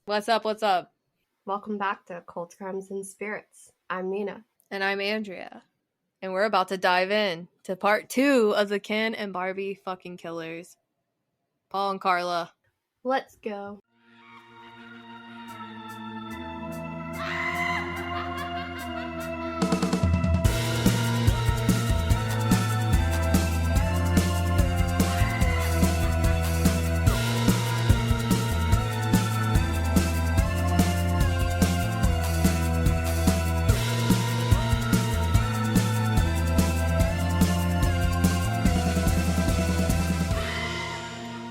What's up? What's up? Welcome back to Cult Crimes and Spirits. I'm Nina. And I'm Andrea. And we're about to dive in to part 2 of the Ken and Barbie fucking killers. Paul and Karla. Let's go.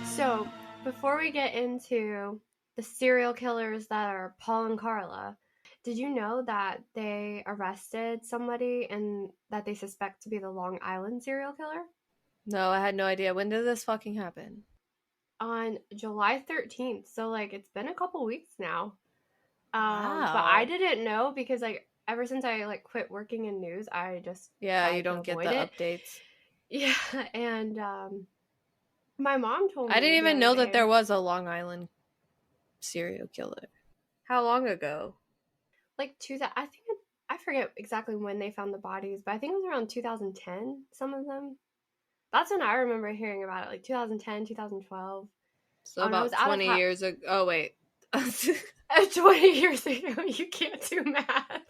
So, before we get into the serial killers that are Paul and Karla, did you know that they arrested somebody and that they suspect to be the Long Island serial killer? No, I had no idea. When did this fucking happen? On July 13th. So, it's been a couple weeks now. But I Wow. didn't know because, ever since I, quit working in news, I just Yeah, you tried to don't get avoid the it. updates. Yeah, and my mom told I didn't me the even other know that day, there was a Long Island serial killer. How long ago? I think I forget exactly when they found the bodies, but I think it was around 2010. Some of them. That's when I remember hearing about it, like 2010, 2012. So And I was about out of 20 years ago. Oh, wait. 20 years ago. You can't do math.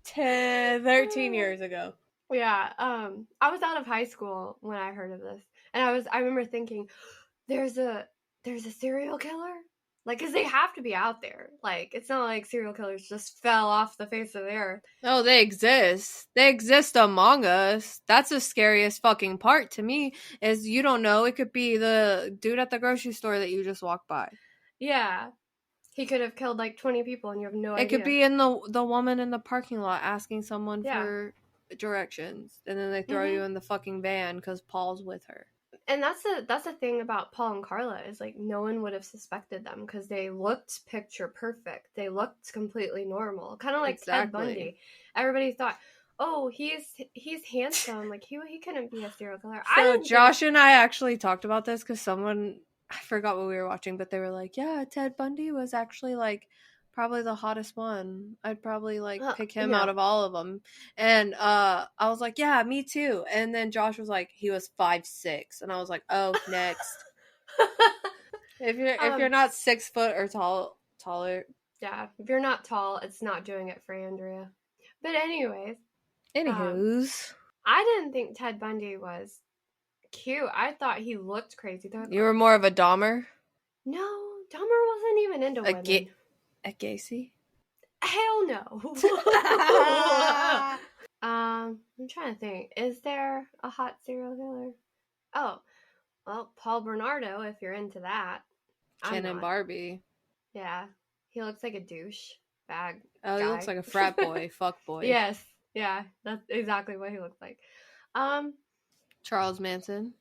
13 years ago. Yeah. I was out of high school when I heard of this, and I remember thinking, there's a serial killer. Because they have to be out there. It's not like serial killers just fell off the face of the earth. Oh, they exist. They exist among us. That's the scariest fucking part to me is you don't know. It could be the dude at the grocery store that you just walked by. Yeah. He could have killed 20 people and you have no It could idea. be in the woman in the parking lot asking someone Yeah. for directions, and then they throw Mm-hmm. you in the fucking van because Paul's with her. And that's the thing about Paul and Karla is no one would have suspected them because they looked picture perfect. They looked completely normal, kind of like Ted Exactly. Bundy. Everybody thought, oh, he's handsome. He couldn't be a serial killer. So Josh and I actually talked about this because someone, I forgot what we were watching, but they were like, yeah, Ted Bundy was actually probably the hottest one. I'd probably pick him out of all of them. And I was like, yeah, me too. And then Josh was like, he was 5'6", and I was like, oh, next. If you're not 6 foot or taller. Yeah, if you're not tall, it's not doing it for Andrea. But anyways, Anywho's, I didn't think Ted Bundy was cute. I thought he looked crazy. you were more of a Dahmer? No, Dahmer wasn't even into women. A Gacy? Hell no. I'm trying to think. Is there a hot serial killer? Oh, well, Paul Bernardo, if you're into that. Ken and Barbie. Yeah, he looks like a douche bag. Oh, guy. he looks like a frat boy, fuck boy. Yes, yeah, that's exactly what he looks like. Charles Manson.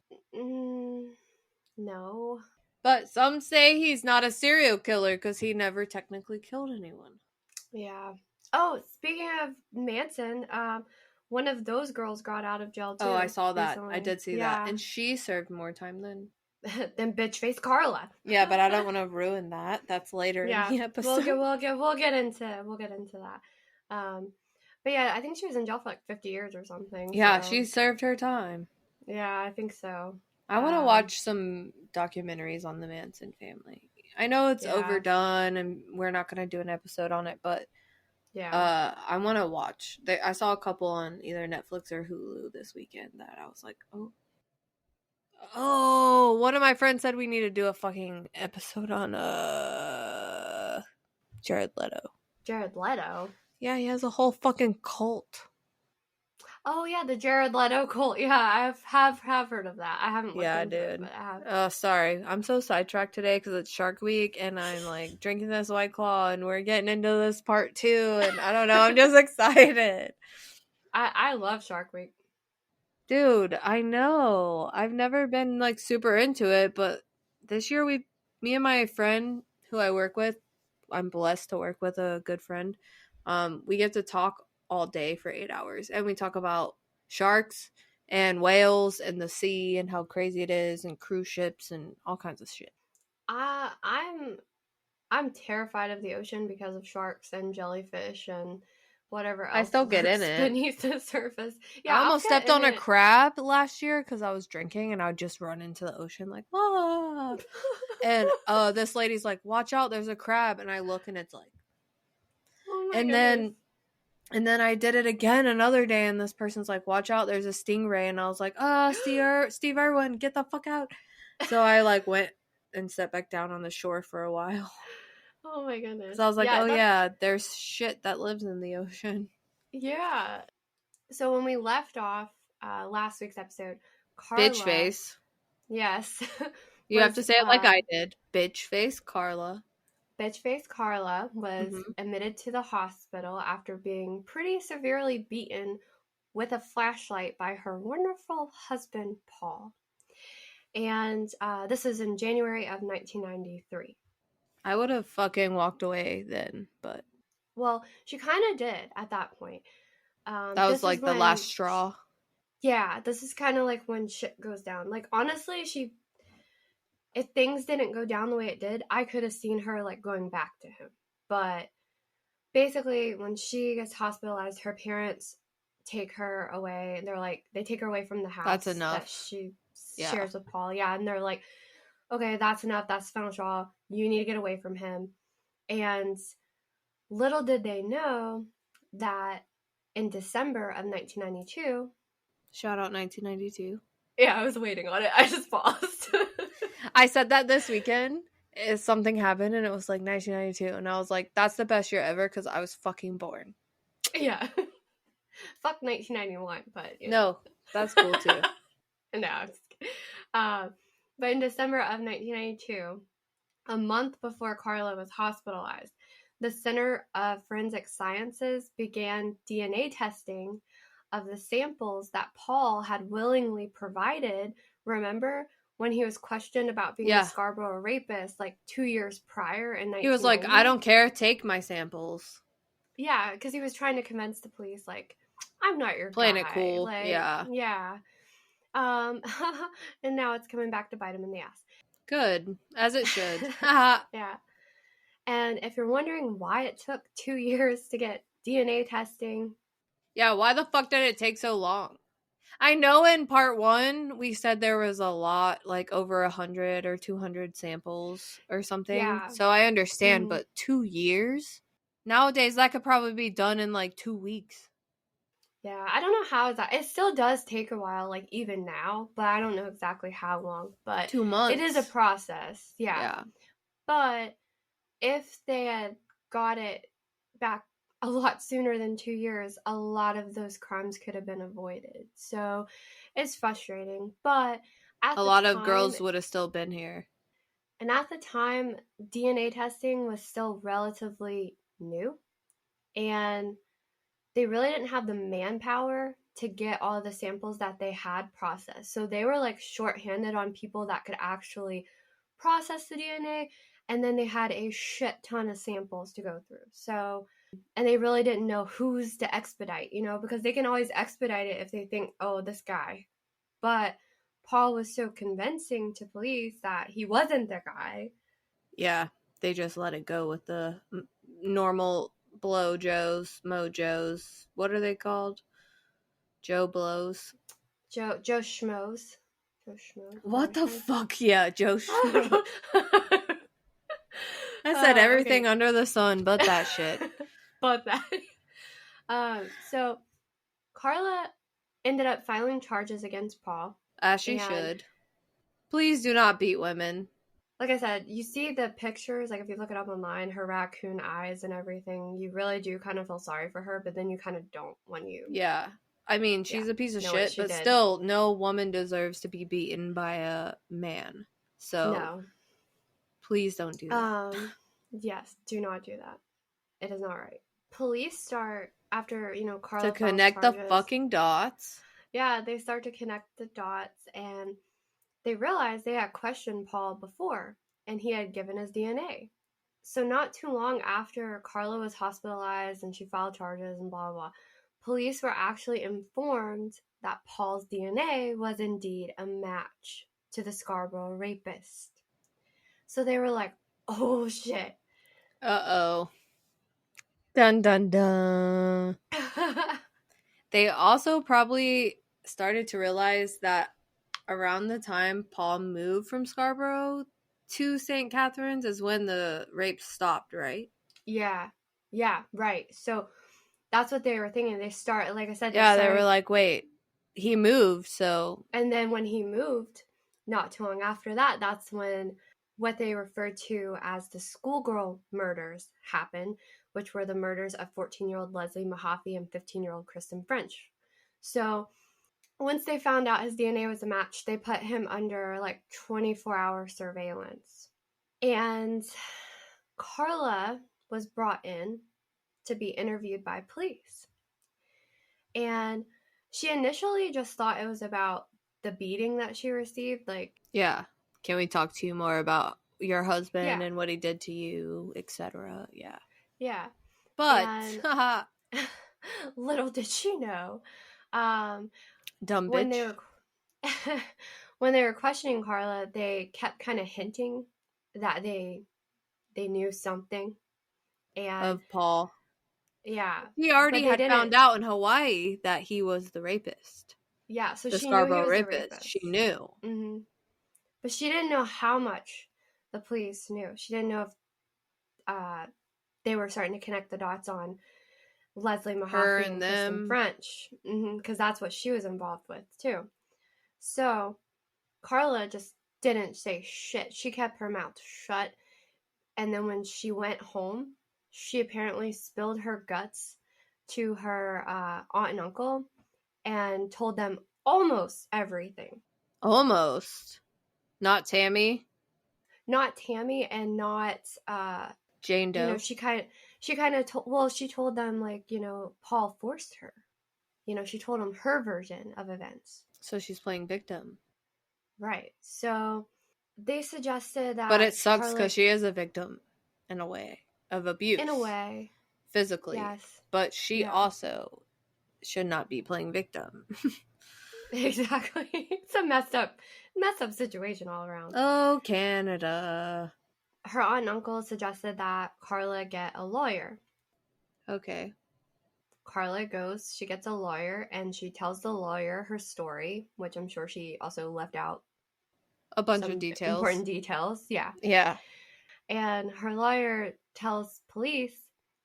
No. But some say he's not a serial killer because he never technically killed anyone. Yeah. Oh, speaking of Manson, one of those girls got out of jail too. Oh, I saw that. Recently. I did see that. And she served more time than bitch face Karla. Yeah, but I don't want to ruin that. That's later in the episode. We'll get into that. But yeah, I think she was in jail for 50 years or something. Yeah, so. She served her time. Yeah, I think so. I want to watch some documentaries on the Manson family. I know it's overdone and we're not going to do an episode on it, but I want to watch. I saw a couple on either Netflix or Hulu this weekend that I was like, oh, one of my friends said we need to do a fucking episode on Jared Leto. Jared Leto? Yeah, he has a whole fucking cult. Oh yeah, the Jared Leto cult. Yeah, I have heard of that. I haven't looked into it, but I have. Oh, sorry. I'm so sidetracked today because it's Shark Week and I'm drinking this White Claw and we're getting into this part 2 and I don't know. I'm just excited. I love Shark Week. Dude, I know. I've never been super into it, but this year me and my friend who I work with, I'm blessed to work with a good friend. We get to talk all day for 8 hours and we talk about sharks and whales and the sea and how crazy it is and cruise ships and all kinds of shit. I'm I'm terrified of the ocean because of sharks and jellyfish and whatever else I still get in it beneath the surface. Yeah, I almost stepped on a crab last year because I was drinking, and I would just run into the ocean like, ah. And this lady's like, watch out, there's a crab. And I look, and it's like, oh my goodness. And then I did it again another day, and this person's like, watch out, there's a stingray. And I was like, Steve Irwin, get the fuck out. So I like went and sat back down on the shore for a while. Oh my goodness. So I was like, there's shit that lives in the ocean. Yeah. So when we left off last week's episode, Karla... Bitch face. Yes. You have to say it like I did. Bitch face Karla. Bitch face Karla was admitted to the hospital after being pretty severely beaten with a flashlight by her wonderful husband, Paul. And this is in January of 1993. I would have fucking walked away then, but... Well, she kind of did at that point. That was like the last straw. Yeah, this is kind of like when shit goes down. Like, honestly, if things didn't go down the way it did, I could have seen her, like, going back to him. But basically, when she gets hospitalized, her parents take her away. They're like, they take her away from the house. That's enough. That she shares with Paul. Yeah, and they're like, okay, that's enough. That's the final straw. You need to get away from him. And little did they know that in December of 1992... Shout out 1992. Yeah, I was waiting on it. I just paused. I said that this weekend. Something happened and it was like 1992. And I was like, that's the best year ever because I was fucking born. Yeah. Fuck 1991, but... No, that's cool too. No, I'm just kidding. But in December of 1992, a month before Karla was hospitalized, the Center of Forensic Sciences began DNA testing of the samples that Paul had willingly provided. Remember when he was questioned about being a Scarborough rapist like 2 years prior in 1990? He was like, I don't care, take my samples. Yeah, because he was trying to convince the police, like, I'm not your Playing guy. It cool. Like, yeah. And now it's coming back to bite him in the ass. Good, as it should. Yeah. And if you're wondering why it took 2 years to get DNA testing... Yeah, why the fuck did it take so long? I know in part 1, we said there was a lot, like over 100 or 200 samples or something. Yeah. So I understand, but 2 years? Nowadays, that could probably be done in like 2 weeks. Yeah, I don't know how it still does take a while, like even now, but I don't know exactly how long. But 2 months. It is a process. Yeah. But if they had got it back a lot sooner than 2 years, a lot of those crimes could have been avoided. So it's frustrating, but a lot of girls would have still been here. And at the time, DNA testing was still relatively new, and they really didn't have the manpower to get all the samples that they had processed. So they were like shorthanded on people that could actually process the DNA, and then they had a shit ton of samples to go through. So... And they really didn't know who's to expedite, because they can always expedite it if they think, oh, this guy. But Paul was so convincing to police that he wasn't the guy. Yeah, they just let it go with the normal blowjos, mojos. What are they called? Joe blows. Joe schmoes. Joe schmo. What the fuck? Yeah, Joe schmo. I said everything under the sun but that shit. But that. So Karla ended up filing charges against Paul. As she should. Please do not beat women. Like I said, you see the pictures, like if you look it up online, her raccoon eyes and everything, you really do kind of feel sorry for her, but then you kind of don't when you... Yeah. I mean, she's a piece of shit, but still, no woman deserves to be beaten by a man. So, no. Please don't do that. Yes, do not do that. It is not right. Police start, after, Karla... To connect the fucking dots. Yeah, they start to connect the dots, and they realize they had questioned Paul before, and he had given his DNA. So not too long after Karla was hospitalized and she filed charges and blah, blah, blah, police were actually informed that Paul's DNA was indeed a match to the Scarborough rapist. So they were like, oh shit. Uh-oh. Dun, dun, dun. They also probably started to realize that around the time Paul moved from Scarborough to St. Catharines is when the rape stopped, right? Yeah. Yeah, right. So that's what they were thinking. They start, like I said, they were like, wait, he moved, so. And then when he moved, not too long after that, that's when what they referred to as the schoolgirl murders happened, which were the murders of 14-year-old Leslie Mahaffey and 15-year-old Kristen French. So once they found out his DNA was a match, they put him under like 24-hour surveillance. And Karla was brought in to be interviewed by police. And she initially just thought it was about the beating that she received. Like, yeah. Can we talk to you more about your husband and what he did to you, etc.? Yeah. Yeah. But little did she know, dumb when bitch. when they were questioning Karla, they kept kind of hinting that they knew something. And of Paul. Yeah. He already had found out in Hawaii that he was the rapist. Yeah, so the she knew he was rapist. the rapist. She knew. Mm-hmm. But she didn't know how much the police knew. She didn't know if they were starting to connect the dots on Leslie Mahaffey and Kristen French, because that's what she was involved with too. So Karla just didn't say shit. She kept her mouth shut. And then when she went home, she apparently spilled her guts to her aunt and uncle and told them almost everything. Almost. Not Tammy. Not Tammy, and not Jane Doe. You know, she kind of told. Well, she told them, like, you know, Paul forced her. You know, she told them her version of events. So she's playing victim. Right. So they suggested that. But it sucks because she is a victim, in a way, of abuse. In a way. Physically. Yes. But she also should not be playing victim. Exactly. It's a messed up situation all around. Oh, Canada. Her aunt and uncle suggested that Karla get a lawyer. Okay. Karla goes, she gets a lawyer, and she tells the lawyer her story, which I'm sure she also left out a bunch of details. Important details, yeah. Yeah. And her lawyer tells police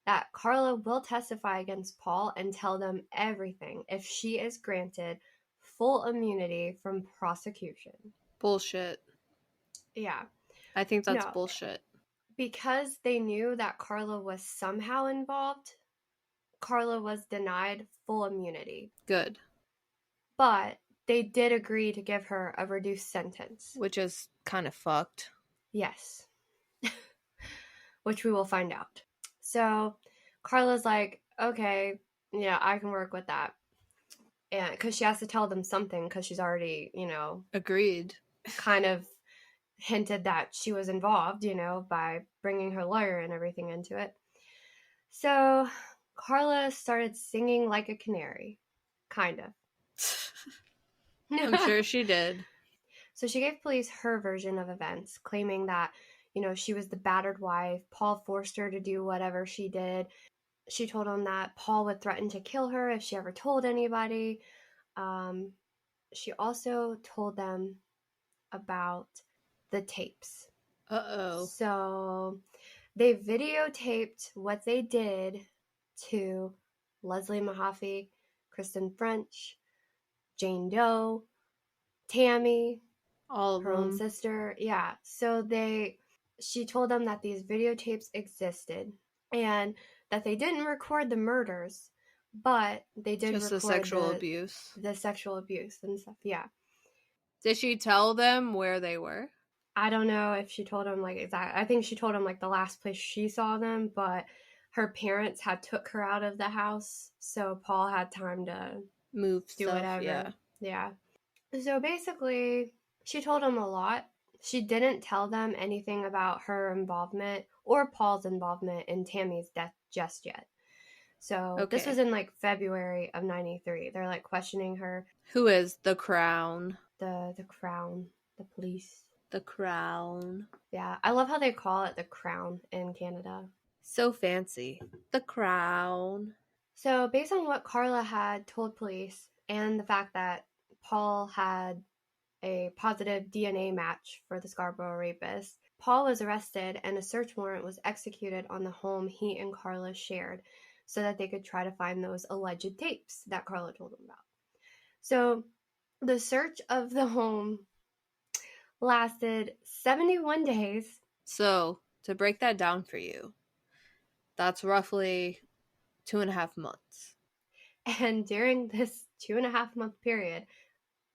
that Karla will testify against Paul and tell them everything if she is granted full immunity from prosecution. Bullshit. Yeah. I think that's bullshit. Because they knew that Karla was somehow involved, Karla was denied full immunity. Good. But they did agree to give her a reduced sentence. Which is kind of fucked. Yes. Which we will find out. So Karla's like, okay, yeah, I can work with that. And because she has to tell them something, because she's already, you know, agreed. Kind of hinted that she was involved, you know, by bringing her lawyer and everything into it. So Karla started singing like a canary. Kind of. I'm sure she did. So she gave police her version of events, claiming that, you know, she was the battered wife. Paul forced her to do whatever she did. She told him that Paul would threaten to kill her if she ever told anybody. She also told them about the tapes. Uh-oh. So they videotaped what they did to Leslie Mahaffey, Kristen French, Jane Doe, Tammy, all of her them. own sister. Yeah. So she told them that these videotapes existed and that they didn't record the murders, but they did just record the sexual abuse. The sexual abuse and stuff. Yeah. Did she tell them where they were? I don't know if she told them like exactly. I think she told them like the last place she saw them, but her parents had took her out of the house, so Paul had time to move do stuff, whatever. Yeah. So basically, she told them a lot. She didn't tell them anything about her involvement or Paul's involvement in Tammy's death just yet. So This was in like February of '93. They're like questioning her. Who is the Crown? The Crown, the police. The Crown. Yeah, I love how they call it the Crown in Canada. So fancy. The crown. So, based on what Karla had told police and the fact that Paul had a positive DNA match for the Scarborough rapist, Paul was arrested and a search warrant was executed on the home he and Karla shared so that they could try to find those alleged tapes that Karla told them about. So, the search of the home lasted 71 days. So, to break that down for you, that's roughly 2.5 months. And during this 2.5 month period,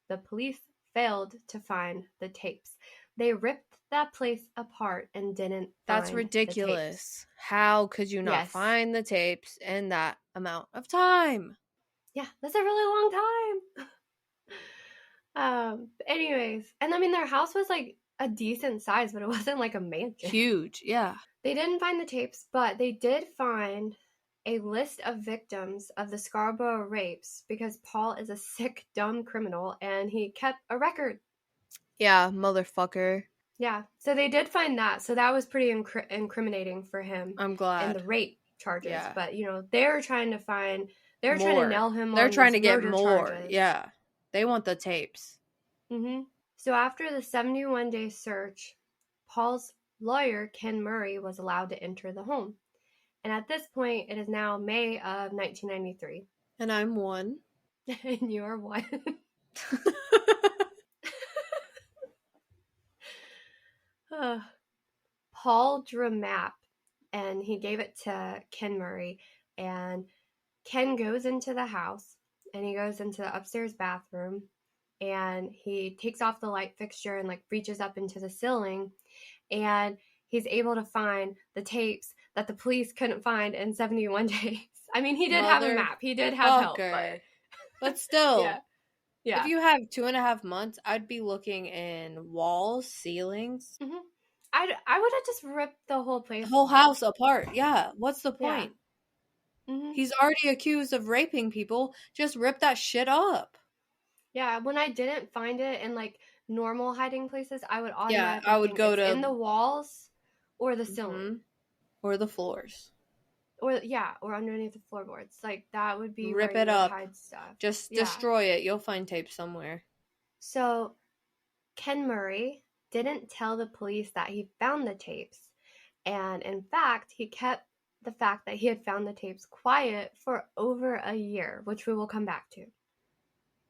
the police failed to find the tapes. They ripped that place apart and didn't That's find ridiculous. the tapes. How could you not find the tapes in that amount of time? Yeah, that's a really long time. Anyways, and I mean, their house was like a decent size, but it wasn't like a mansion. Huge, yeah. They didn't find the tapes, but they did find a list of victims of the Scarborough rapes because Paul is a sick, dumb criminal and he kept a record. Yeah, motherfucker. Yeah, so they did find that. So that was pretty incriminating for him. I'm glad. And the rape charges. Yeah. But, they're trying to find, they're more. trying to nail him they're on trying to get more. charges. Yeah. They want the tapes. Mm-hmm. So after the 71-day search, Paul's lawyer, Ken Murray, was allowed to enter the home. And at this point, it is now May of 1993. And I'm one. And you are one. Paul drew a map and he gave it to Ken Murray. And Ken goes into the house and he goes into the upstairs bathroom and he takes off the light fixture and like reaches up into the ceiling and he's able to find the tapes that the police couldn't find in 71 days. I mean, he did have a map. He did have help. But still, yeah. If you have 2.5 months, I'd be looking in walls, ceilings. Mm-hmm. I would have just ripped the whole place, the whole house apart. Yeah, what's the point? Yeah. Mm-hmm. He's already accused of raping people. Just rip that shit up. Yeah, when I didn't find it in like normal hiding places, I would automatically I would go to in the walls or the ceiling or the floors. Or underneath the floorboards. Like that would be rip where it you up. Hide stuff. Just destroy it. You'll find tape somewhere. So Ken Murray didn't tell the police that he found the tapes, and in fact, he kept the fact that he had found the tapes quiet for over a year, which we will come back to.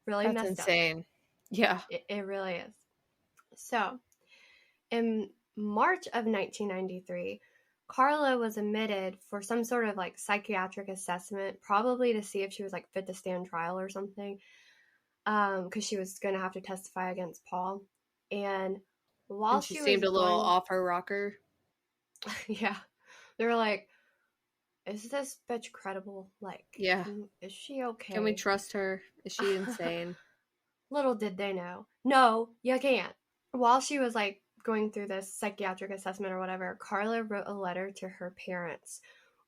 Really That's messed insane. Up. Yeah. It really is. So, in March of 1993, Karla was admitted for some sort of like psychiatric assessment, probably to see if she was like fit to stand trial or something, because she was going to have to testify against Paul. And while she seemed a little off her rocker. Yeah. They were like, is this bitch credible? Like, yeah. Is she okay? Can we trust her? Is she insane? Little did they know. No, you can't. While she was like going through this psychiatric assessment or whatever, Karla wrote a letter to her parents,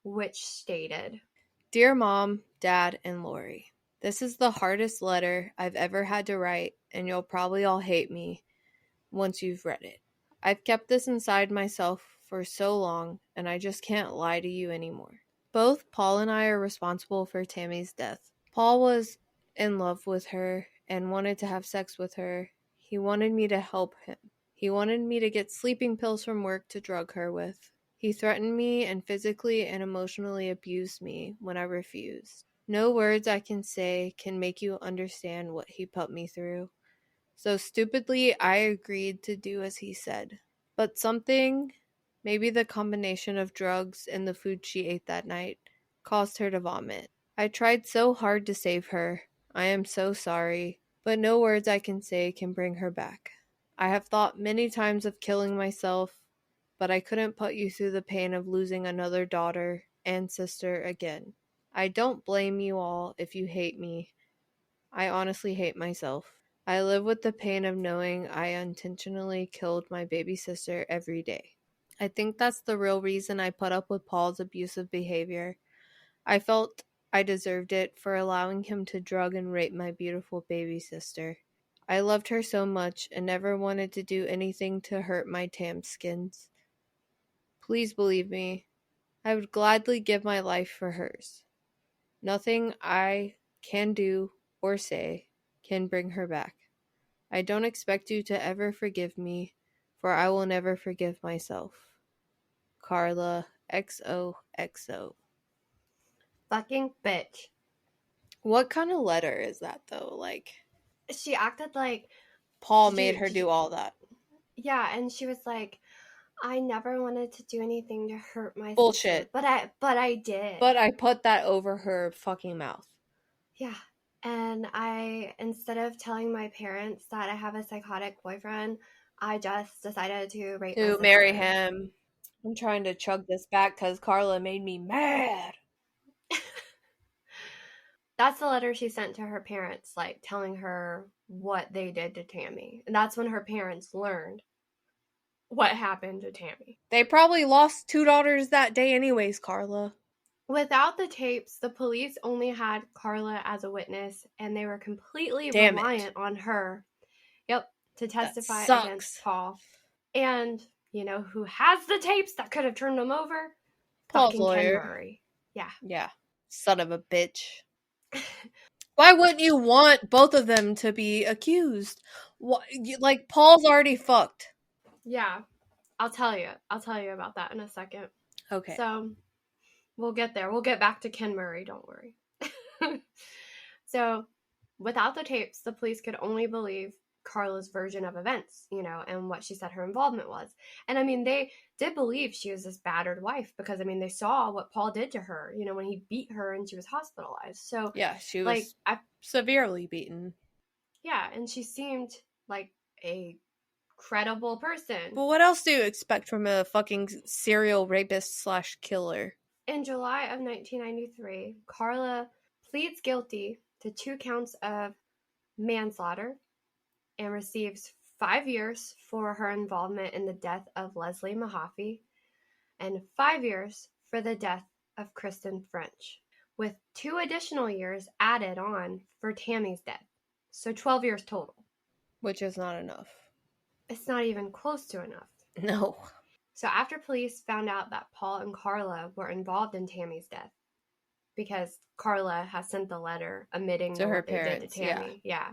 which stated, Dear Mom, Dad, and Lori, this is the hardest letter I've ever had to write, and you'll probably all hate me once you've read it. I've kept this inside myself for so long, and I just can't lie to you anymore. Both Paul and I are responsible for Tammy's death. Paul was in love with her and wanted to have sex with her. He wanted me to help him. He wanted me to get sleeping pills from work to drug her with. He threatened me and physically and emotionally abused me when I refused. No words I can say can make you understand what he put me through. So stupidly, I agreed to do as he said. But something, maybe the combination of drugs and the food she ate that night, caused her to vomit. I tried so hard to save her. I am so sorry, but no words I can say can bring her back. I have thought many times of killing myself, but I couldn't put you through the pain of losing another daughter and sister again. I don't blame you all if you hate me. I honestly hate myself. I live with the pain of knowing I unintentionally killed my baby sister every day. I think that's the real reason I put up with Paul's abusive behavior. I felt I deserved it for allowing him to drug and rape my beautiful baby sister. I loved her so much and never wanted to do anything to hurt my Tam skins. Please believe me. I would gladly give my life for hers. Nothing I can do or say can bring her back. I don't expect you to ever forgive me, for I will never forgive myself. Karla XOXO. Fucking bitch. What kind of letter is that, though? Like, she acted like Paul made her do all that. Yeah, and she was like, I never wanted to do anything to hurt my Bullshit. sister, but I did. But I put that over her fucking mouth. Yeah. And instead of telling my parents that I have a psychotic boyfriend, I just decided to rape my sister. Marry him. I'm trying to chug this back because Karla made me mad. That's the letter she sent to her parents, like telling her what they did to Tammy. And that's when her parents learned what happened to Tammy. They probably lost 2 daughters that day anyways, Karla. Without the tapes, the police only had Karla as a witness, and they were completely reliant on her. Yep, to testify against Paul. And you know who has the tapes that could have turned them over? Paul's fucking lawyer. Ken Murray. Yeah. Yeah. Son of a bitch. Why wouldn't you want both of them to be accused? Like, Paul's already fucked. Yeah. I'll tell you about that in a second. Okay. So, we'll get there. We'll get back to Ken Murray, don't worry. So, without the tapes, the police could only believe Karla's version of events, you know, and what she said her involvement was. And I mean, they did believe she was this battered wife because, I mean, they saw what Paul did to her, you know, when he beat her and she was hospitalized. So, yeah, she was severely beaten. Yeah, and she seemed like a credible person. But what else do you expect from a fucking serial rapist / killer? In July of 1993, Karla pleads guilty to 2 counts of manslaughter and receives 5 years for her involvement in the death of Leslie Mahaffey and 5 years for the death of Kristen French, with 2 additional years added on for Tammy's death. So 12 years total. Which is not enough. It's not even close to enough. No. So after police found out that Paul and Karla were involved in Tammy's death, because Karla has sent the letter admitting to her parents, they did to Tammy. Yeah.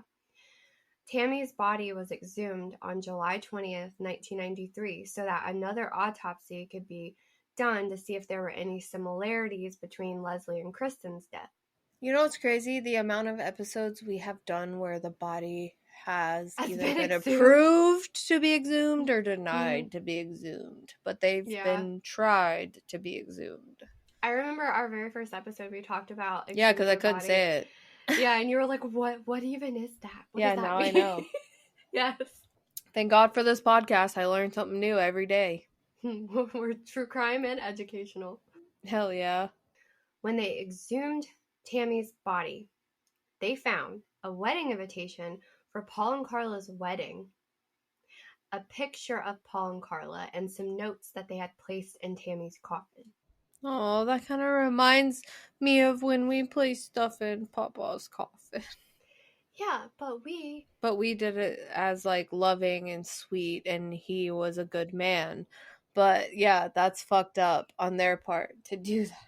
Tammy's body was exhumed on July 20th, 1993, so that another autopsy could be done to see if there were any similarities between Leslie and Kristen's death. You know what's crazy? The amount of episodes we have done where the body has either been approved to be exhumed or denied to be exhumed. But they've been tried to be exhumed. I remember our very first episode we talked about. Yeah, because I couldn't say it. Yeah, and you were like, what even is that? What does that now mean? I know. Yes. Thank God for this podcast. I learn something new every day. We're true crime and educational. Hell yeah. When they exhumed Tammy's body, they found a wedding invitation for Paul and Karla's wedding, a picture of Paul and Karla, and some notes that they had placed in Tammy's coffin. Oh, that kind of reminds me of when we placed stuff in Papa's coffin. Yeah, but we did it as like loving and sweet, and he was a good man. But yeah, that's fucked up on their part to do that.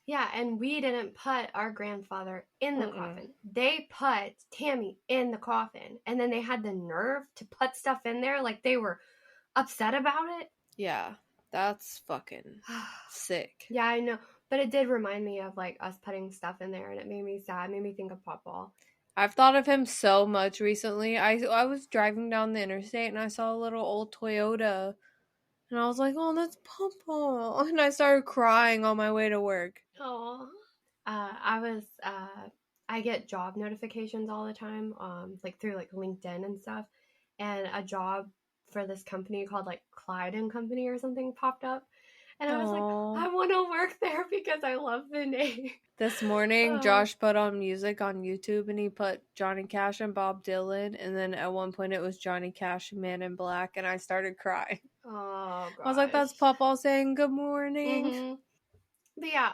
Yeah, and we didn't put our grandfather in the coffin. They put Tammy in the coffin, and then they had the nerve to put stuff in there like they were upset about it. Yeah, that's fucking sick. Yeah, I know. But it did remind me of like us putting stuff in there, and it made me sad. It made me think of Papa. I've thought of him so much recently. I was driving down the interstate and I saw a little old Toyota. And I was like, oh, that's Papa. And I started crying on my way to work. Oh. I get job notifications all the time, like through like LinkedIn and stuff. And a job for this company called like Clyde and Company or something popped up. And I was like, I want to work there because I love the name. This morning, Josh put on music on YouTube and he put Johnny Cash and Bob Dylan. And then at one point it was Johnny Cash and Man in Black. And I started crying. Oh, gosh. I was like, that's Papa saying good morning. Mm-hmm. But yeah,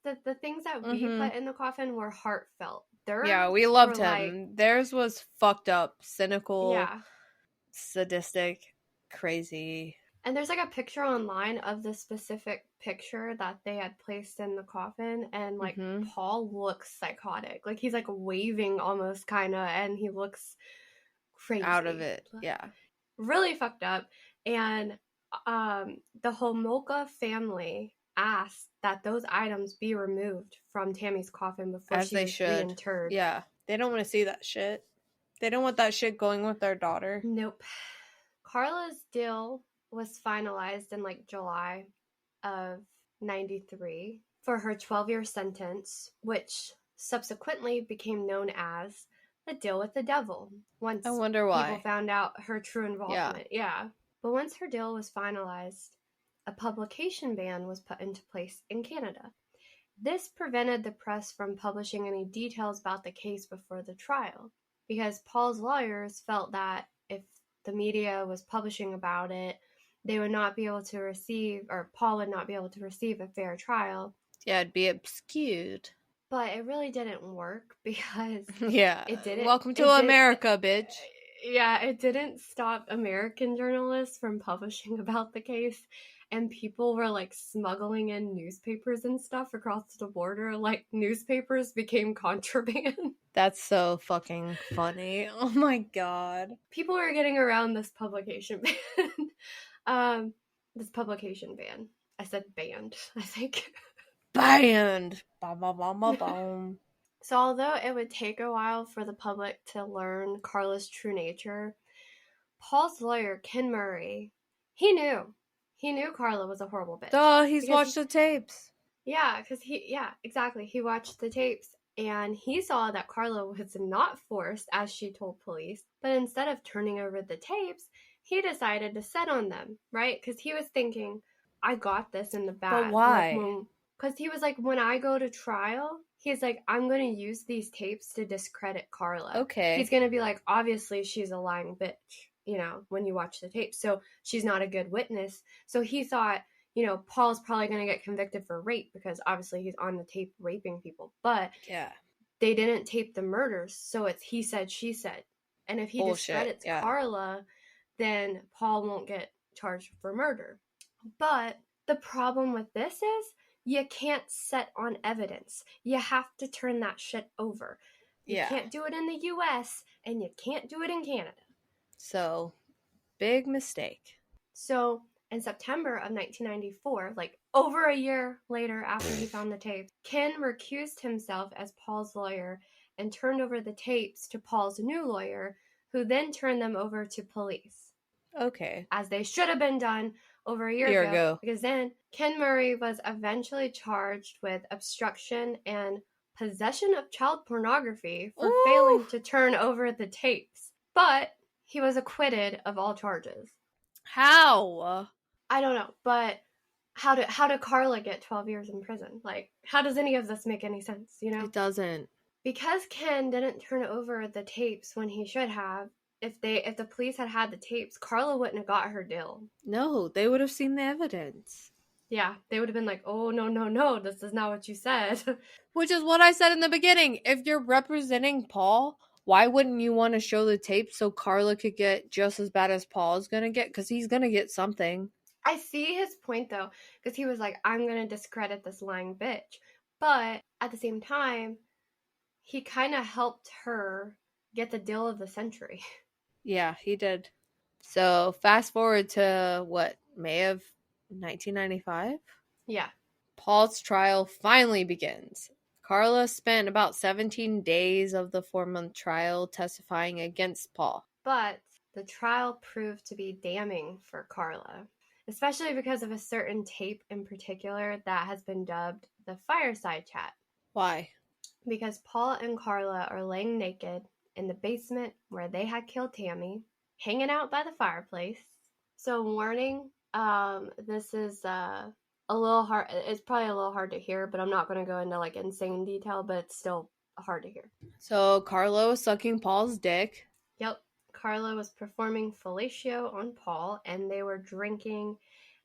the things that we put in the coffin were heartfelt. Yeah, we loved him. Theirs was fucked up, cynical, sadistic, crazy. And there's like a picture online of the specific picture that they had placed in the coffin, and like Paul looks psychotic. Like he's like waving almost kind of, and he looks crazy. Out of it. Yeah. Really fucked up. And the Homolka family asked that those items be removed from Tammy's coffin before she was reinterred. Yeah. They don't want to see that shit. They don't want that shit going with their daughter. Nope. Karla's deal was finalized in like July of 93 for her 12-year sentence, which subsequently became known as the deal with the devil. Once I wonder why people found out her true involvement. Yeah. But once her deal was finalized, a publication ban was put into place in Canada. This prevented the press from publishing any details about the case before the trial, because Paul's lawyers felt that if the media was publishing about it, they would not be able to receive, or Paul would not be able to receive a fair trial. Yeah, it'd be obscured. But it really didn't work because it didn't. Welcome to America, bitch. Yeah, it didn't stop American journalists from publishing about the case, and people were like smuggling in newspapers and stuff across the border. Like newspapers became contraband. That's so fucking funny. Oh my god. People were getting around this publication ban. This publication ban. I said banned, I think. Banned. Ba-ba-ba-ba-boom. So although it would take a while for the public to learn Karla's true nature, Paul's lawyer, Ken Murray, he knew Karla was a horrible bitch. Duh, he's watched the tapes. Yeah, because exactly. He watched the tapes, and he saw that Karla was not forced, as she told police, but instead of turning over the tapes, he decided to set on them, right? Because he was thinking, I got this in the bag. But why? Because he was like, when I go to trial, he's like, I'm going to use these tapes to discredit Karla. Okay. He's going to be like, obviously she's a lying bitch, you know, when you watch the tapes. So she's not a good witness. So he thought, you know, Paul's probably going to get convicted for rape because obviously he's on the tape raping people. But they didn't tape the murders. So it's he said, she said. And if he discredits Karla, then Paul won't get charged for murder. But the problem with this is, you can't set on evidence. You have to turn that shit over. You can't do it in the US, and you can't do it in Canada. So, big mistake. So, in September of 1994, like over a year later after he found the tapes, Ken recused himself as Paul's lawyer and turned over the tapes to Paul's new lawyer, who then turned them over to police. Okay. As they should have been done over a year ago. Because then Ken Murray was eventually charged with obstruction and possession of child pornography for failing to turn over the tapes. But he was acquitted of all charges. How? I don't know, but how did Karla get 12 years in prison? Like, how does any of this make any sense, you know? It doesn't. Because Ken didn't turn over the tapes when he should have, if the police had the tapes, Karla wouldn't have got her deal. No, they would have seen the evidence. Yeah, they would have been like, oh, no, this is not what you said. Which is what I said in the beginning. If you're representing Paul, why wouldn't you want to show the tape so Karla could get just as bad as Paul's going to get? Because he's going to get something. I see his point, though, because he was like, I'm going to discredit this lying bitch. But at the same time, he kind of helped her get the deal of the century. Yeah, he did. So fast forward to May of 1995? Yeah. Paul's trial finally begins. Karla spent about 17 days of the 4-month trial testifying against Paul. But the trial proved to be damning for Karla, especially because of a certain tape in particular that has been dubbed the fireside chat. Why? Because Paul and Karla are laying naked in the basement where they had killed Tammy, hanging out by the fireplace. So warning, this is a little hard. It's probably a little hard to hear, but I'm not going to go into like insane detail, but it's still hard to hear. So Karla was sucking Paul's dick. Yep. Karla was performing fellatio on Paul, and they were drinking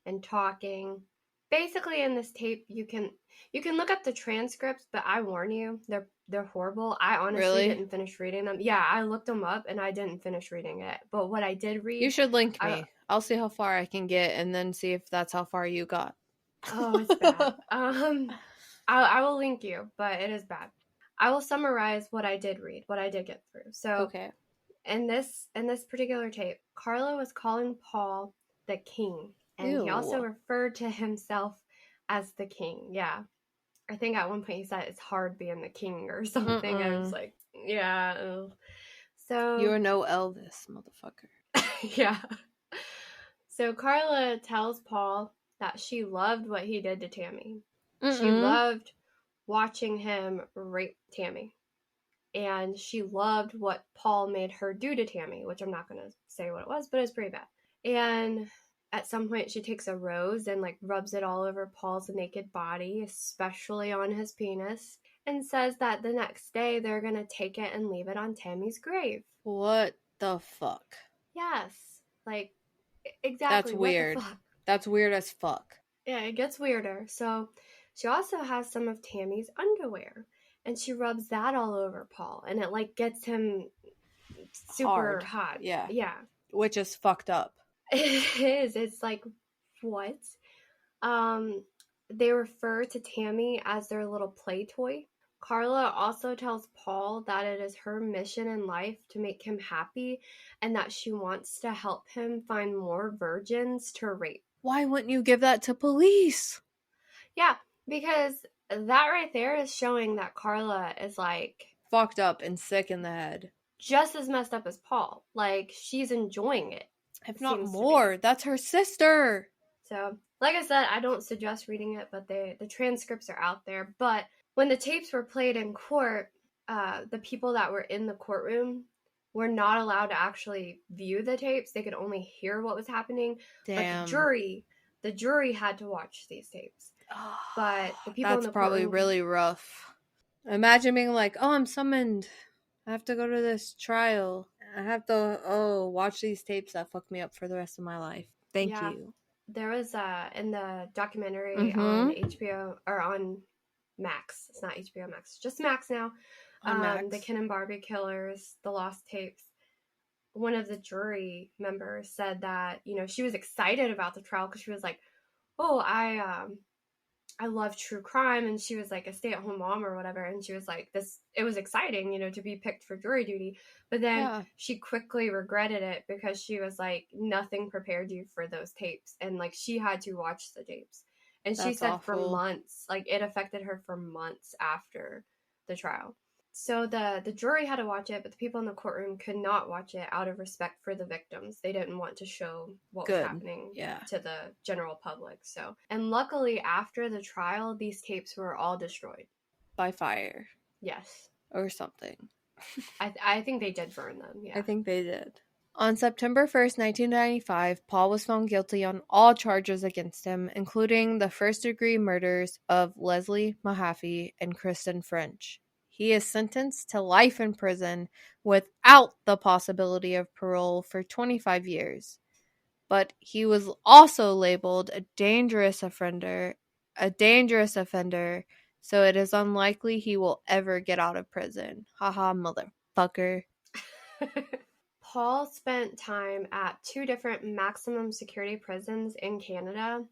and talking. Basically, in this tape, you can look up the transcripts, but I warn you, they're horrible. I honestly didn't finish reading them. Yeah, I looked them up, and I didn't finish reading it. But what I did read... You should link me. I'll see how far I can get and then see if that's how far you got. Oh, it's bad. I will link you, but it is bad. I will summarize what I did read, what I did get through. So, okay. In this particular tape, Karla was calling Paul the king, and he also Ew. referred to himself as the king. Yeah. I think at one point he said it's hard being the king or something. I was like, yeah. Ugh. So you're no Elvis, motherfucker. yeah. So Karla tells Paul that she loved what he did to Tammy. She loved watching him rape Tammy. And she loved what Paul made her do to Tammy, which I'm not going to say what it was, but it's pretty bad. And at some point, she takes a rose and like rubs it all over Paul's naked body, especially on his penis, and says that the next day they're going to take it and leave it on Tammy's grave. What the fuck? Yes. Like, exactly. That's weird. What the fuck? That's weird as fuck. Yeah, it gets weirder. So she also has some of Tammy's underwear. And she rubs that all over Paul, and it like gets him super hot. Yeah. Yeah. Which is fucked up. It is. It's like, what? They refer to Tammy as their little play toy. Karla also tells Paul that it is her mission in life to make him happy and that she wants to help him find more virgins to rape. Why wouldn't you give that to police? Yeah, because that right there is showing that Karla is like fucked up and sick in the head. Just as messed up as Paul. Like, she's enjoying it. If not more. That's her sister. So, like I said, I don't suggest reading it, but the transcripts are out there. But when the tapes were played in court, the people that were in the courtroom were not allowed to actually view the tapes. They could only hear what was happening. Damn. But the jury had to watch these tapes. But the people in the That's probably really rough. Imagine being like, oh, I'm summoned. I have to go to this trial. I have to, watch these tapes that fuck me up for the rest of my life. Thank you. There was, in the documentary on HBO, or on Max. It's not HBO Max. Just Max now. The Ken and Barbie Killers, the lost tapes. One of the jury members said that, she was excited about the trial because she was like, oh, I love true crime, and she was like a stay-at-home mom or whatever, and she was like, it was exciting, to be picked for jury duty, but then she quickly regretted it because she was like, nothing prepared you for those tapes, and like she had to watch the tapes, and she said awful. For months, like it affected her for months after the trial. So the jury had to watch it, but the people in the courtroom could not watch it out of respect for the victims. They didn't want to show what was happening to the general public. So, and luckily after the trial, these tapes were all destroyed. By fire. Yes. Or something. I think they did burn them, yeah. I think they did. On September 1st, 1995, Paul was found guilty on all charges against him, including the first-degree murders of Leslie Mahaffey and Kristen French. He is sentenced to life in prison without the possibility of parole for 25 years. But he was also labeled a dangerous offender, so it is unlikely he will ever get out of prison. Haha, motherfucker. Paul spent time at 2 different maximum security prisons in Canada,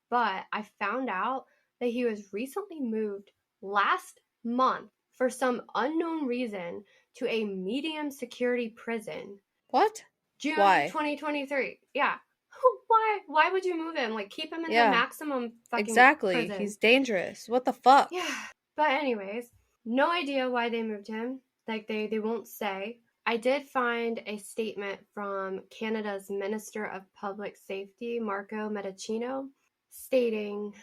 but I found out that he was recently moved last month for some unknown reason to a medium security prison. What? June Why? 2023. Yeah. Why would you move him? Like, keep him in the maximum fucking prison. He's dangerous. What the fuck? Yeah. But anyways, no idea why they moved him. Like, they won't say. I did find a statement from Canada's Minister of Public Safety, Marco Medicino, stating...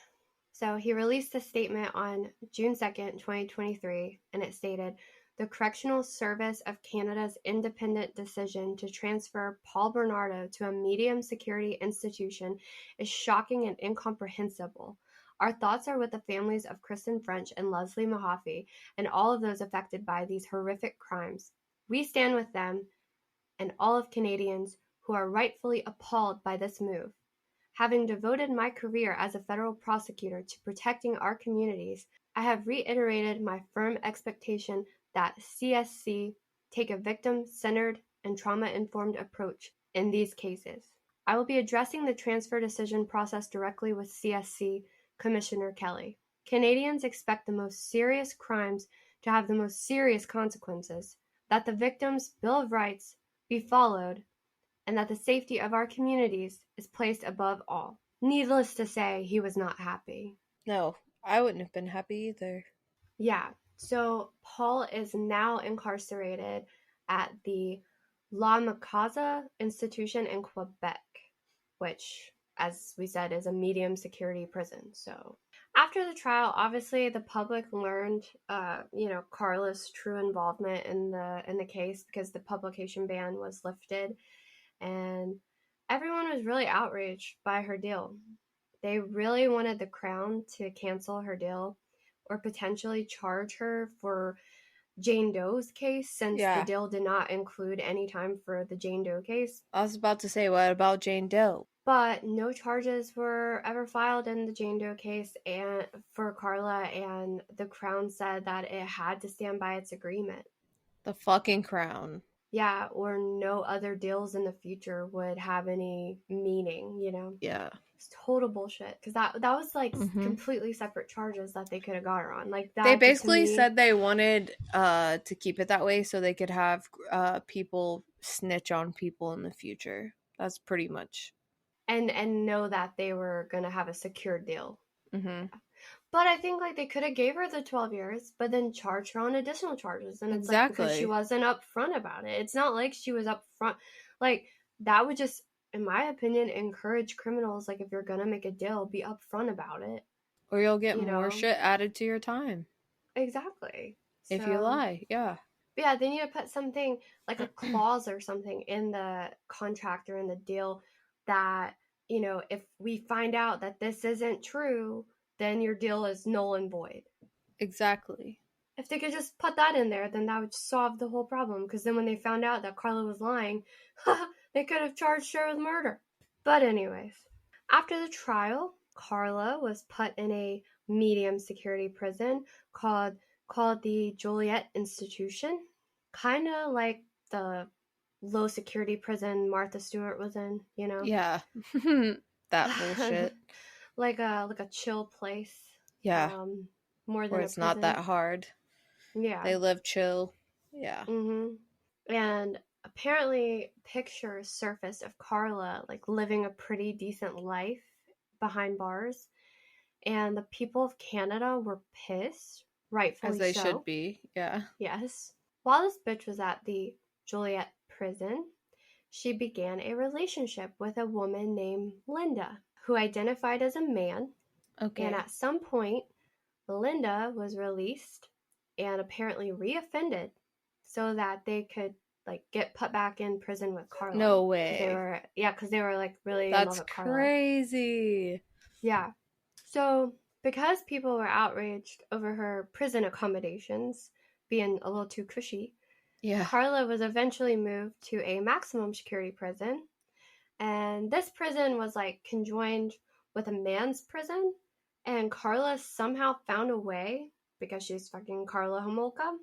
So he released a statement on June 2nd, 2023, and it stated, the Correctional Service of Canada's independent decision to transfer Paul Bernardo to a medium security institution is shocking and incomprehensible. Our thoughts are with the families of Kristen French and Leslie Mahaffey and all of those affected by these horrific crimes. We stand with them and all of Canadians who are rightfully appalled by this move. Having devoted my career as a federal prosecutor to protecting our communities, I have reiterated my firm expectation that CSC take a victim-centered and trauma-informed approach in these cases. I will be addressing the transfer decision process directly with CSC Commissioner Kelly. Canadians expect the most serious crimes to have the most serious consequences, that the victim's Bill of Rights be followed, and that the safety of our communities is placed above all. Needless to say, he was not happy. No, I wouldn't have been happy either. Yeah, so Paul is now incarcerated at the La Macasa institution in Quebec, which, as we said, is a medium security prison. So after the trial, obviously the public learned, Karla's true involvement in the case because the publication ban was lifted, and everyone was really outraged by her deal. They really wanted the Crown to cancel her deal or potentially charge her for Jane Doe's case, since the deal did not include any time for the Jane Doe case. I was about to say, what about Jane Doe? But no charges were ever filed in the Jane Doe case and for Karla, and the Crown said that it had to stand by its agreement. The fucking Crown. Yeah, or no other deals in the future would have any meaning, you know? Yeah. It's total bullshit, because that was like completely separate charges that they could have got her on. Like that. They basically said they wanted to keep it that way so they could have people snitch on people in the future. That's pretty much. And know that they were going to have a secure deal. Mm-hmm. But I think like they could have gave her the 12 years, but then charged her on additional charges. And it's like because she wasn't upfront about it. It's not like she was upfront. Like that would just, in my opinion, encourage criminals. Like if you're going to make a deal, be upfront about it. Or you'll get more shit added to your time. Exactly. If you lie, yeah. But yeah, they need to put something like a clause or something in the contract or in the deal that, you know, if we find out that this isn't true, then your deal is null and void. Exactly. If they could just put that in there, then that would solve the whole problem. Because then when they found out that Karla was lying, they could have charged her with murder. But anyways, after the trial, Karla was put in a medium security prison called the Joliet Institution. Kind of like the low security prison Martha Stewart was in, you know? Yeah. That bullshit. like a chill place. Yeah. More than where it's not that hard. Yeah. They live chill. Yeah. And apparently pictures surfaced of Karla like living a pretty decent life behind bars. And the people of Canada were pissed, rightfully so. As they should be, yeah. Yes. While this bitch was at the Joliet prison, she began a relationship with a woman named Linda, who identified as a man. Okay. And at some point, Linda was released and apparently reoffended so that they could like get put back in prison with Karla. No way. Because they were like really in love with Karla. That's crazy. Yeah. So because people were outraged over her prison accommodations being a little too cushy, Karla was eventually moved to a maximum security prison. And this prison was like conjoined with a man's prison. And Karla somehow found a way, because she's fucking Karla Homolka,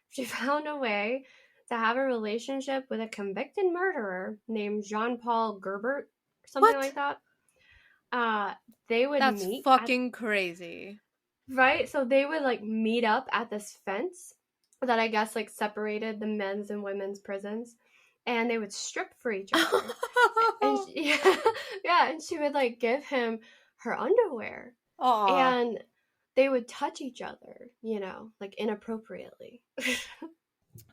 she found a way to have a relationship with a convicted murderer named Jean-Paul Gerbert, or something like that. They would meet. That's fucking crazy. Right? So they would like meet up at this fence that I guess like separated the men's and women's prisons. And they would strip for each other. And and she would like give him her underwear. Aww. And they would touch each other, you know, like inappropriately.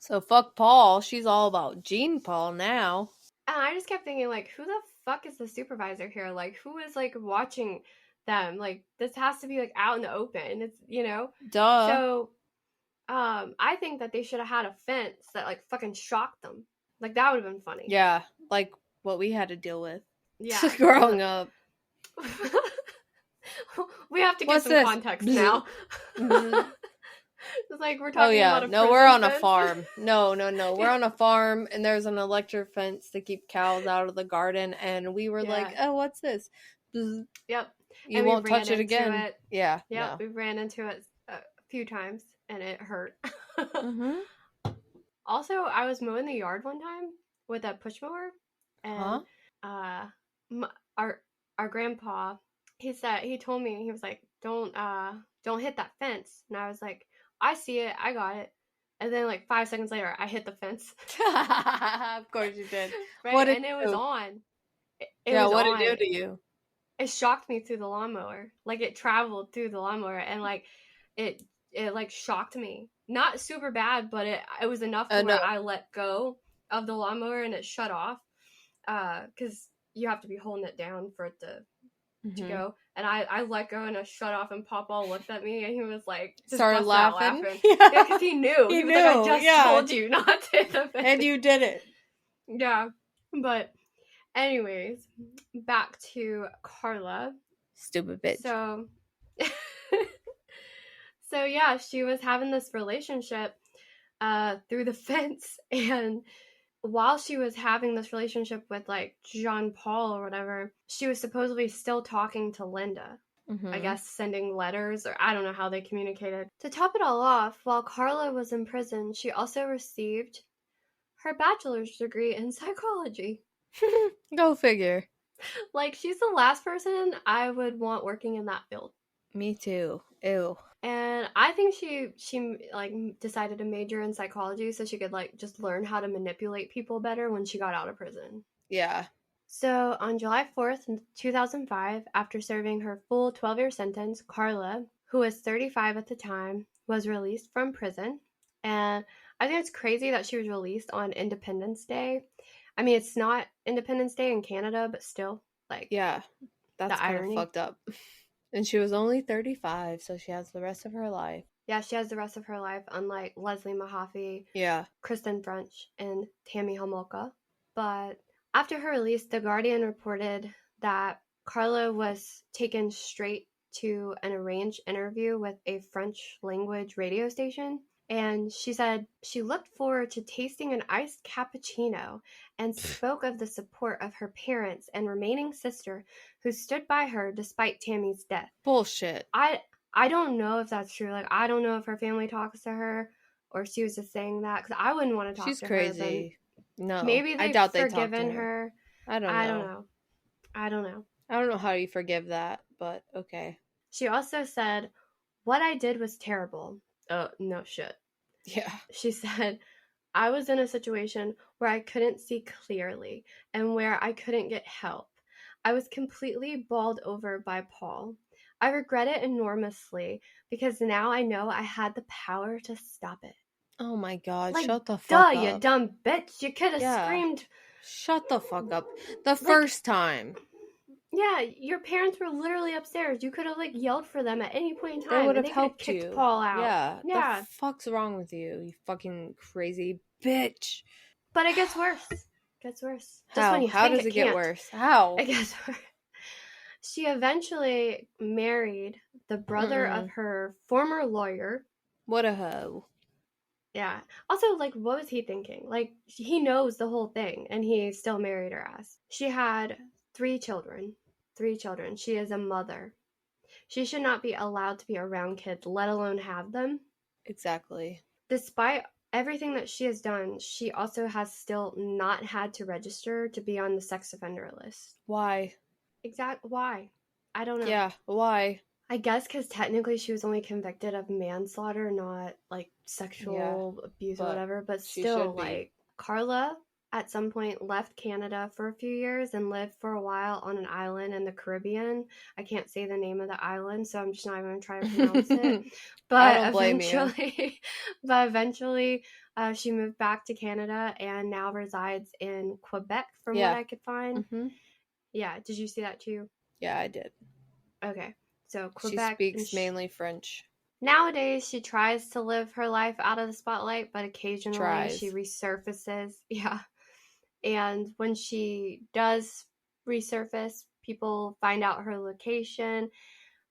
So fuck Paul. She's all about Jean Paul now. And I just kept thinking, like, who the fuck is the supervisor here? Like, who is like watching them? Like, this has to be like out in the open. It's, you know? Duh. So I think that they should have had a fence that like fucking shocked them. Like, that would have been funny. Yeah, like what we had to deal with. Yeah. Growing up. We have to get some context now. It's like we're talking about a prison we're on fence. A farm. No. We're on a farm, and there's an electric fence to keep cows out of the garden, and we were like, oh, what's this? Yep. You and won't touch it again. Yeah. Yep, we ran into it a few times, and it hurt. Also, I was mowing the yard one time with a push mower, and our grandpa, he told me, he was like, don't hit that fence. And I was like, I see it, I got it. And then like 5 seconds later, I hit the fence. Of course you did. Right? What did And it you was do? on. What did it do to you? It shocked me through the lawnmower. Like, it traveled through the lawnmower, and like it like shocked me. Not super bad, but it was enough to where I let go of the lawnmower and it shut off. Because you have to be holding it down for it to go. And I let go and it shut off, and Papa looked at me and he was like, just started laughing. Yeah, because he knew. He was knew. like, I just told you not to hit the fence. And you did it. Yeah. But anyways, back to Karla. Stupid bitch. So yeah, she was having this relationship through the fence, and while she was having this relationship with like Jean Paul or whatever, she was supposedly still talking to Linda. I guess sending letters, or I don't know how they communicated. To top it all off, while Karla was in prison, she also received her bachelor's degree in psychology. Go figure. Like, she's the last person I would want working in that field. Me too. Ew. And I think she like decided to major in psychology so she could like just learn how to manipulate people better when she got out of prison. Yeah. So on July 4th, 2005, after serving her full 12-year sentence, Karla, who was 35 at the time, was released from prison. And I think it's crazy that she was released on Independence Day. I mean, it's not Independence Day in Canada, but still, like, yeah, that's kind of fucked up. And she was only 35, so she has the rest of her life. Yeah, she has the rest of her life, unlike Leslie Mahaffey, Kristen French, and Tammy Homolka. But after her release, The Guardian reported that Karla was taken straight to an arranged interview with a French language radio station. And she said she looked forward to tasting an iced cappuccino and spoke of the support of her parents and remaining sister who stood by her despite Tammy's death. Bullshit. I don't know if that's true. Like, I don't know if her family talks to her or she was just saying that, because I wouldn't want to talk to her. She's crazy. No. Maybe I doubt they forgiven her. I don't know. I don't know how you forgive that, but okay. She also said, "What I did was terrible." Oh, no shit. Yeah. She said, "I was in a situation where I couldn't see clearly and where I couldn't get help. I was completely bowled over by Paul. I regret it enormously because now I know I had the power to stop it." Oh my god, like, shut the fuck up. You dumb bitch. You could have screamed. Shut the fuck up. The first time. Yeah, your parents were literally upstairs. You could have like yelled for them at any point in time. They would have helped you. Paul out. Yeah. The fuck's wrong with you? You fucking crazy bitch. But it gets worse. Just when How does it get worse? How? It gets worse. She eventually married the brother of her former lawyer. What a hoe. Yeah. Also, like, what was he thinking? Like, he knows the whole thing, and he still married her ass. She had 3 children. She is a mother. She should not be allowed to be around kids, let alone have them. Exactly. Despite everything that she has done, she also has still not had to register to be on the sex offender list. Why? Why? I don't know. Yeah, why? I guess because technically she was only convicted of manslaughter, not like sexual abuse or whatever. But still, like, Karla at some point left Canada for a few years and lived for a while on an island in the Caribbean. I can't say the name of the island, so I'm just not even going to try to pronounce it. But I don't blame you. But eventually, she moved back to Canada and now resides in Quebec, from what I could find. Mm-hmm. Yeah, did you see that too? Yeah, I did. Okay, so Quebec. She speaks mainly French. Nowadays, she tries to live her life out of the spotlight, but occasionally she resurfaces. Yeah. And when she does resurface, people find out her location,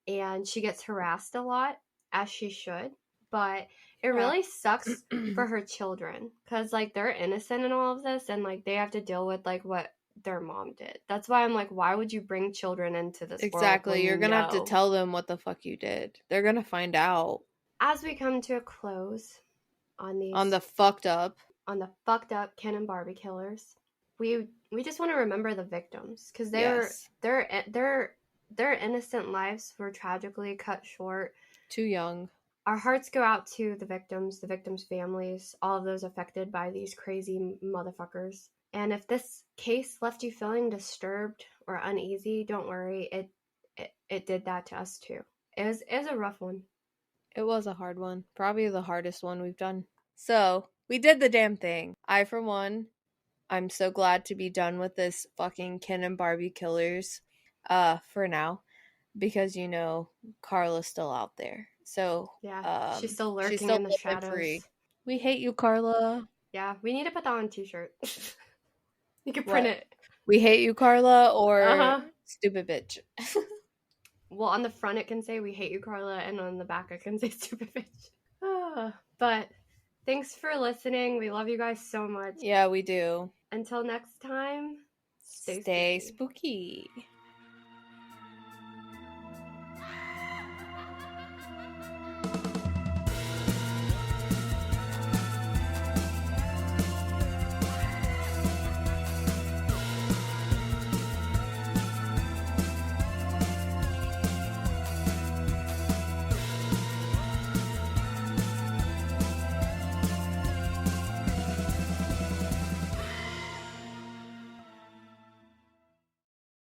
and she gets harassed a lot, as she should. But it really sucks for her children, because, like, they're innocent in all of this, and, like, they have to deal with, like, what their mom did. That's why I'm like, why would you bring children into this world? Exactly. You're gonna have to tell them what the fuck you did. They're gonna find out. As we come to a close on the fucked up Ken and Barbie Killers, we we just want to remember the victims, because their innocent lives were tragically cut short. Too young. Our hearts go out to the victims' families, all of those affected by these crazy motherfuckers. And if this case left you feeling disturbed or uneasy, don't worry. It did that to us too. It was a rough one. It was a hard one. Probably the hardest one we've done. So, we did the damn thing. I, for one, I'm so glad to be done with this fucking Ken and Barbie Killers for now. Because, you know, Karla's still out there. So, yeah, she's still lurking in the shadows. Free. We hate you, Karla. Yeah, we need to put that on a t-shirt. You can print it. We hate you, Karla, or stupid bitch. Well, on the front it can say we hate you, Karla, and on the back it can say stupid bitch. But thanks for listening. We love you guys so much. Yeah, we do. Until next time, stay spooky.